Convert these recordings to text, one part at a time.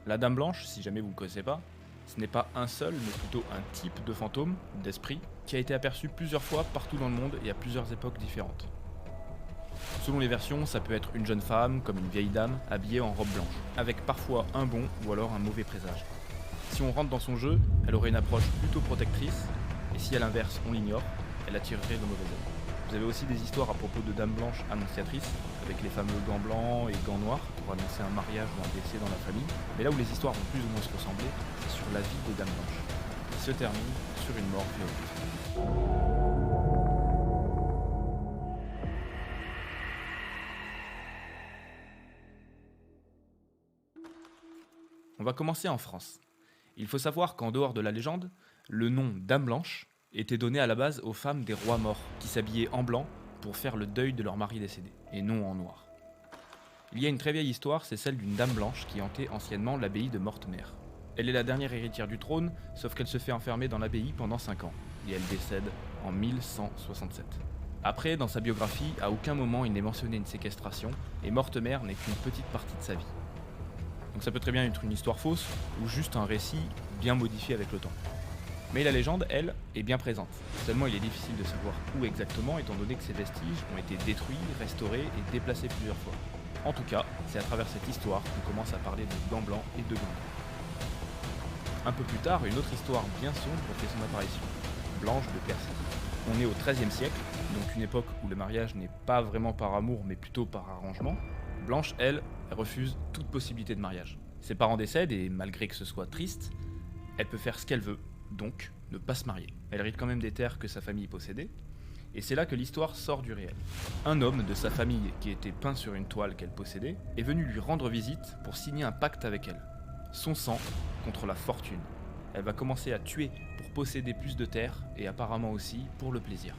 La Dame Blanche, si jamais vous ne connaissez pas, ce n'est pas un seul, mais plutôt un type de fantôme, d'esprit, qui a été aperçu plusieurs fois partout dans le monde et à plusieurs époques différentes. Selon les versions, ça peut être une jeune femme, comme une vieille dame, habillée en robe blanche, avec parfois un bon ou alors un mauvais présage. Si on rentre dans son jeu, elle aurait une approche plutôt protectrice, et si à l'inverse on l'ignore, elle attirerait le mauvais œil. Vous avez aussi des histoires à propos de dames blanches annonciatrices, avec les fameux gants blancs et gants noirs pour annoncer un mariage ou un décès dans la famille. Mais là où les histoires vont plus ou moins se ressembler, c'est sur la vie des dames blanches, qui se termine sur une mort violente. On va commencer en France. Il faut savoir qu'en dehors de la légende, le nom Dame Blanche était donné à la base aux femmes des rois morts, qui s'habillaient en blanc pour faire le deuil de leur mari décédé, et non en noir. Il y a une très vieille histoire, c'est celle d'une dame blanche qui hantait anciennement l'abbaye de Mortemer. Elle est la dernière héritière du trône, sauf qu'elle se fait enfermer dans l'abbaye pendant 5 ans, et elle décède en 1167. Après, dans sa biographie, à aucun moment il n'est mentionné une séquestration, et Mortemer n'est qu'une petite partie de sa vie. Donc ça peut très bien être une histoire fausse, ou juste un récit bien modifié avec le temps. Mais la légende, elle, est bien présente. Seulement il est difficile de savoir où exactement, étant donné que ces vestiges ont été détruits, restaurés et déplacés plusieurs fois. En tout cas, c'est à travers cette histoire qu'on commence à parler de gants blancs et de gants blancs. Un peu plus tard, une autre histoire bien sombre fait son apparition, Blanche de Persie. On est au XIIIe siècle, donc une époque où le mariage n'est pas vraiment par amour mais plutôt par arrangement. Blanche, elle refuse toute possibilité de mariage. Ses parents décèdent et malgré que ce soit triste, elle peut faire ce qu'elle veut, donc ne pas se marier. Elle hérite quand même des terres que sa famille possédait, et c'est là que l'histoire sort du réel. Un homme de sa famille qui était peint sur une toile qu'elle possédait est venu lui rendre visite pour signer un pacte avec elle. Son sang contre la fortune. Elle va commencer à tuer pour posséder plus de terres et apparemment aussi pour le plaisir.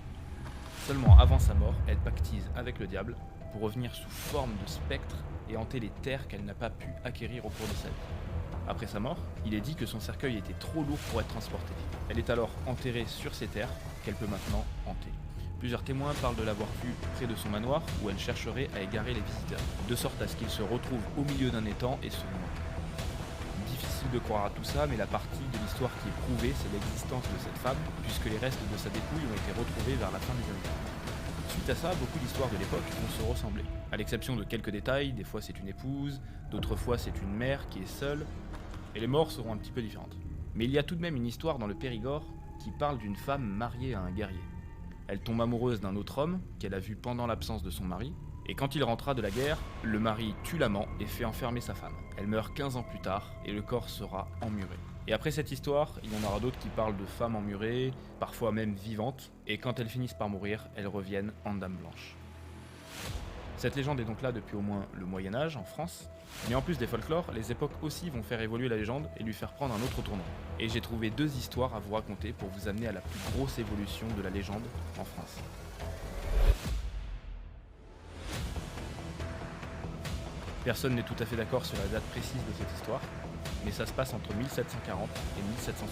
Seulement avant sa mort, elle pactise avec le diable pour revenir sous forme de spectre et hanter les terres qu'elle n'a pas pu acquérir au cours de sa vie. Après sa mort, il est dit que son cercueil était trop lourd pour être transporté. Elle est alors enterrée sur ces terres qu'elle peut maintenant hanter. Plusieurs témoins parlent de l'avoir vue près de son manoir où elle chercherait à égarer les visiteurs, de sorte à ce qu'ils se retrouvent au milieu d'un étang et se noient. Difficile de croire à tout ça, mais la partie de l'histoire qui est prouvée, c'est l'existence de cette femme, puisque les restes de sa dépouille ont été retrouvés vers la fin des années 40. Suite à ça, beaucoup d'histoires de l'époque vont se ressembler. À l'exception de quelques détails, des fois c'est une épouse, d'autres fois c'est une mère qui est seule, et les morts seront un petit peu différentes. Mais il y a tout de même une histoire dans le Périgord qui parle d'une femme mariée à un guerrier. Elle tombe amoureuse d'un autre homme qu'elle a vu pendant l'absence de son mari, et quand il rentra de la guerre, le mari tue l'amant et fait enfermer sa femme. Elle meurt 15 ans plus tard, et le corps sera emmuré. Et après cette histoire, il y en aura d'autres qui parlent de femmes emmurées, parfois même vivantes, et quand elles finissent par mourir, elles reviennent en dame blanche. Cette légende est donc là depuis au moins le Moyen-Âge en France, mais en plus des folklores, les époques aussi vont faire évoluer la légende et lui faire prendre un autre tournant. Et j'ai trouvé 2 histoires à vous raconter pour vous amener à la plus grosse évolution de la légende en France. Personne n'est tout à fait d'accord sur la date précise de cette histoire, mais ça se passe entre 1740 et 1760,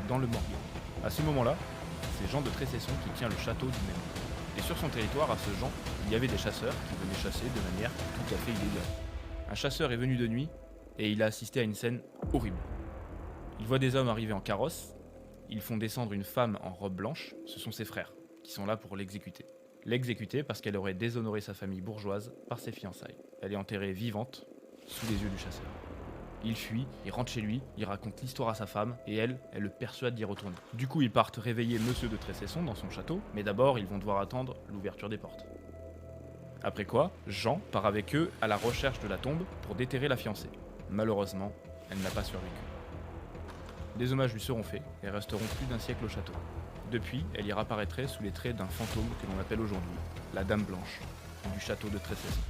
dans le Morbihan. À ce moment-là, c'est Jean de Trécesson qui tient le château du même nom. Et sur son territoire, à ce Jean, il y avait des chasseurs qui venaient chasser de manière tout à fait illégale. Un chasseur est venu de nuit et il a assisté à une scène horrible. Il voit des hommes arriver en carrosse, ils font descendre une femme en robe blanche, ce sont ses frères, qui sont là pour l'exécuter. L'exécuter parce qu'elle aurait déshonoré sa famille bourgeoise par ses fiançailles. Elle est enterrée vivante, sous les yeux du chasseur. Il fuit, il rentre chez lui, il raconte l'histoire à sa femme, et elle le persuade d'y retourner. Du coup, ils partent réveiller Monsieur de Trécesson dans son château, mais d'abord, ils vont devoir attendre l'ouverture des portes. Après quoi, Jean part avec eux à la recherche de la tombe pour déterrer la fiancée. Malheureusement, elle n'a pas survécu. Des hommages lui seront faits et resteront plus d'1 siècle au château. Depuis, elle y réapparaîtrait sous les traits d'un fantôme que l'on appelle aujourd'hui la Dame Blanche, du château de Trécesson.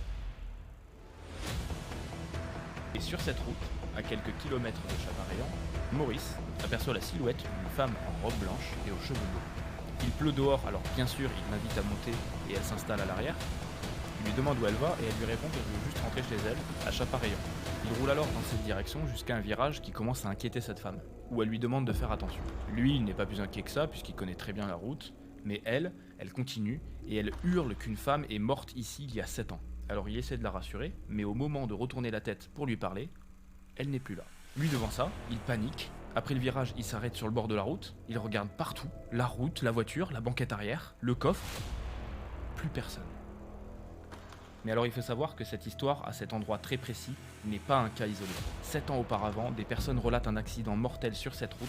Et sur cette route, à quelques kilomètres de Chaparayan, Maurice aperçoit la silhouette d'une femme en robe blanche et aux cheveux bleus. Il pleut dehors, alors bien sûr il l'invite à monter et elle s'installe à l'arrière. Il lui demande où elle va et elle lui répond qu'elle veut juste rentrer chez elle, à Chaparayan. Il roule alors dans cette direction jusqu'à un virage qui commence à inquiéter cette femme, où elle lui demande de faire attention. Lui, il n'est pas plus inquiet que ça puisqu'il connaît très bien la route, mais elle continue et elle hurle qu'une femme est morte ici il y a 7 ans. Alors il essaie de la rassurer, mais au moment de retourner la tête pour lui parler, elle n'est plus là. Lui devant ça, il panique. Après le virage, il s'arrête sur le bord de la route. Il regarde partout. La route, la voiture, la banquette arrière, le coffre. Plus personne. Mais alors il faut savoir que cette histoire, à cet endroit très précis, n'est pas un cas isolé. 7 ans auparavant, des personnes relatent un accident mortel sur cette route,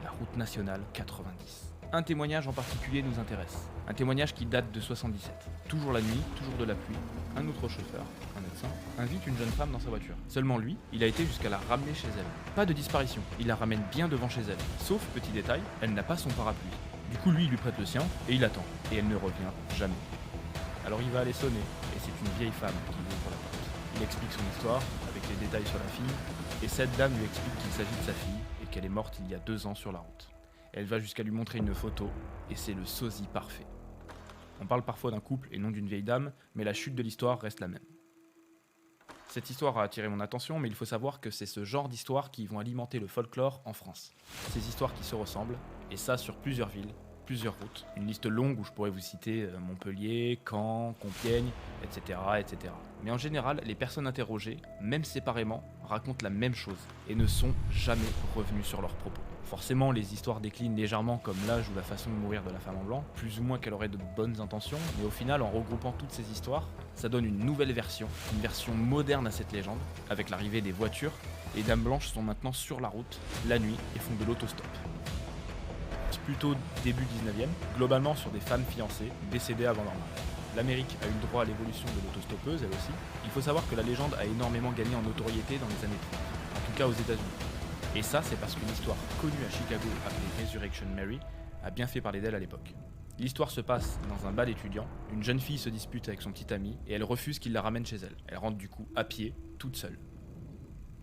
la route nationale 90. Un témoignage en particulier nous intéresse. Un témoignage qui date de 77. Toujours la nuit, toujours de la pluie. Un autre chauffeur, un médecin, invite une jeune femme dans sa voiture. Seulement lui, il a été jusqu'à la ramener chez elle. Pas de disparition, il la ramène bien devant chez elle. Sauf, petit détail, elle n'a pas son parapluie. Du coup, lui, il lui prête le sien et il attend. Et elle ne revient jamais. Alors il va aller sonner, et c'est une vieille femme qui ouvre la porte. Il explique son histoire, avec les détails sur la fille, et cette dame lui explique qu'il s'agit de sa fille, et qu'elle est morte il y a 2 ans sur la route. Elle va jusqu'à lui montrer une photo, et c'est le sosie parfait. On parle parfois d'un couple et non d'une vieille dame, mais la chute de l'histoire reste la même. Cette histoire a attiré mon attention, mais il faut savoir que c'est ce genre d'histoires qui vont alimenter le folklore en France. Ces histoires qui se ressemblent, et ça sur plusieurs villes, plusieurs routes. Une liste longue où je pourrais vous citer Montpellier, Caen, Compiègne, etc., etc. Mais en général, les personnes interrogées, même séparément, racontent la même chose et ne sont jamais revenues sur leurs propos. Forcément, les histoires déclinent légèrement comme l'âge ou la façon de mourir de la femme en blanc, plus ou moins qu'elle aurait de bonnes intentions, mais au final, en regroupant toutes ces histoires, ça donne une nouvelle version, une version moderne à cette légende. Avec l'arrivée des voitures, les dames blanches sont maintenant sur la route, la nuit, et font de l'autostop. Plutôt début 19e, globalement sur des femmes fiancées décédées avant leur mariage. L'Amérique a eu le droit à l'évolution de l'autostoppeuse, elle aussi. Il faut savoir que la légende a énormément gagné en notoriété dans les années 30, en tout cas aux États-Unis. Et ça, c'est parce qu'une histoire connue à Chicago appelée Resurrection Mary a bien fait parler d'elle à l'époque. L'histoire se passe dans un bal étudiant, une jeune fille se dispute avec son petit ami et elle refuse qu'il la ramène chez elle. Elle rentre du coup à pied, toute seule.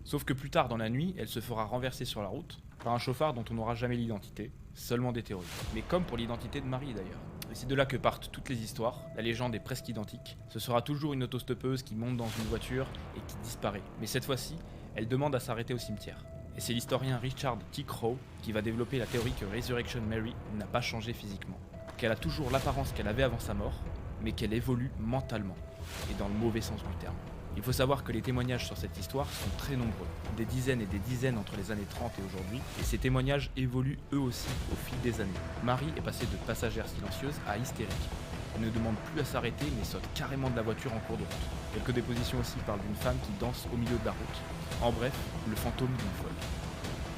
Sauf que plus tard dans la nuit, elle se fera renverser sur la route par un chauffard dont on n'aura jamais l'identité, seulement des théories. Mais comme pour l'identité de Marie d'ailleurs. Et c'est de là que partent toutes les histoires, la légende est presque identique. Ce sera toujours une autostoppeuse qui monte dans une voiture et qui disparaît. Mais cette fois-ci, elle demande à s'arrêter au cimetière. Et c'est l'historien Richard T. Crowe qui va développer la théorie que Resurrection Mary n'a pas changé physiquement. Qu'elle a toujours l'apparence qu'elle avait avant sa mort, mais qu'elle évolue mentalement, et dans le mauvais sens du terme. Il faut savoir que les témoignages sur cette histoire sont très nombreux, des dizaines et des dizaines entre les années 30 et aujourd'hui, et ces témoignages évoluent eux aussi au fil des années. Marie est passée de passagère silencieuse à hystérique. Elle ne demande plus à s'arrêter mais saute carrément de la voiture en cours de route. Quelques dépositions aussi parlent d'une femme qui danse au milieu de la route. En bref, le fantôme d'une folle.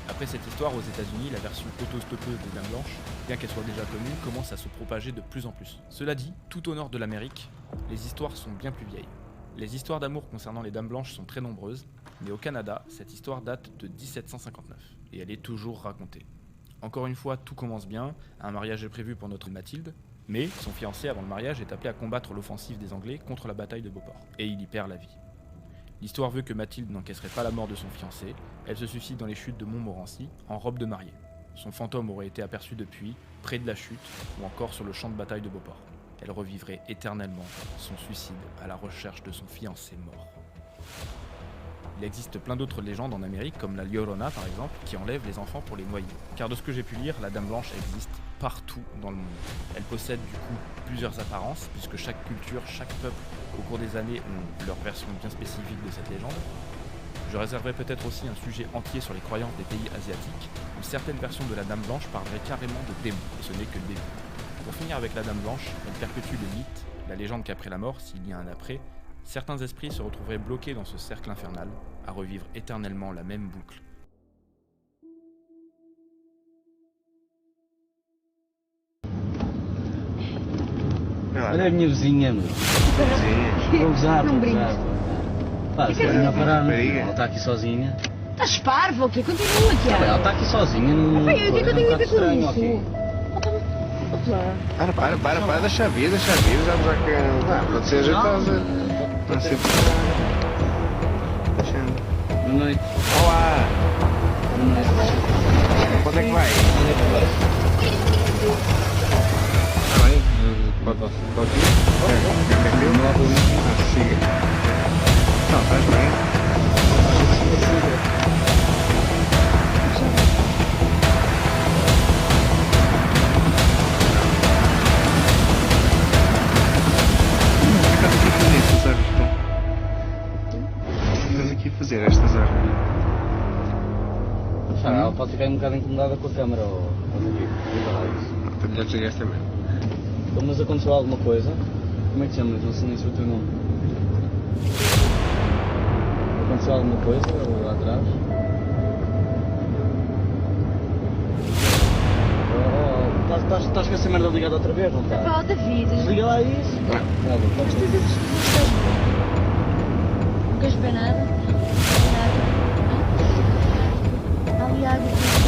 Après cette histoire, aux États-Unis, la version autostoppeuse des Dames Blanches, bien qu'elle soit déjà connue, commence à se propager de plus en plus. Cela dit, tout au nord de l'Amérique, les histoires sont bien plus vieilles. Les histoires d'amour concernant les Dames Blanches sont très nombreuses, mais au Canada, cette histoire date de 1759, et elle est toujours racontée. Encore une fois, tout commence bien, un mariage est prévu pour notre Mathilde, mais son fiancé avant le mariage est appelé à combattre l'offensive des Anglais contre la bataille de Beauport, et il y perd la vie. L'histoire veut que Mathilde n'encaisserait pas la mort de son fiancé, elle se suicide dans les chutes de Montmorency, en robe de mariée. Son fantôme aurait été aperçu depuis, près de la chute, ou encore sur le champ de bataille de Beauport. Elle revivrait éternellement son suicide à la recherche de son fiancé mort. Il existe plein d'autres légendes en Amérique, comme la Llorona par exemple, qui enlève les enfants pour les noyer. Car de ce que j'ai pu lire, la Dame Blanche existe partout dans le monde. Elle possède du coup plusieurs apparences, puisque chaque culture, chaque peuple, au cours des années, ont leur version bien spécifique de cette légende. Je réserverai peut-être aussi un sujet entier sur les croyances des pays asiatiques, où certaines versions de la Dame Blanche parleraient carrément de démons, et ce n'est que le début. Pour finir avec la Dame Blanche, elle perpétue le mythe, la légende qu'après la mort, s'il y a un après, certains esprits se retrouveraient bloqués dans ce cercle infernal, à revivre éternellement la même boucle. Olha a minha vizinha, meu. Vou usar, vou usar. Pá, se ela parar, ela está aqui sozinha. Estás parvo, ok? Continua, Tiago. Ela está aqui sozinha, não. Pai, eu digo que eu tenho a ver com estranho, isso. ok. Para, deixa vir, já que pode ser ajeitosa. Não sei porquê. Deixando. Boa noite. Olá! Boa noite. Quando é que vai? Onde é que vai? Está bem? Pode ir? É meu? Siga. Não, estás bem? Estás aqui a fazer estas árvores. fiquei um bocado incomodada com a câmera, diga lá isso. Já desligaste também. Então, mas aconteceu alguma coisa? Como é que te chamas? Não sei nem se o teu nome. Aconteceu alguma coisa lá atrás? Estás com essa merda ligada outra vez, não está? Pá, David. Desliga lá isso. Mas tu dizes que não queres ver nada? Nada. Ali água.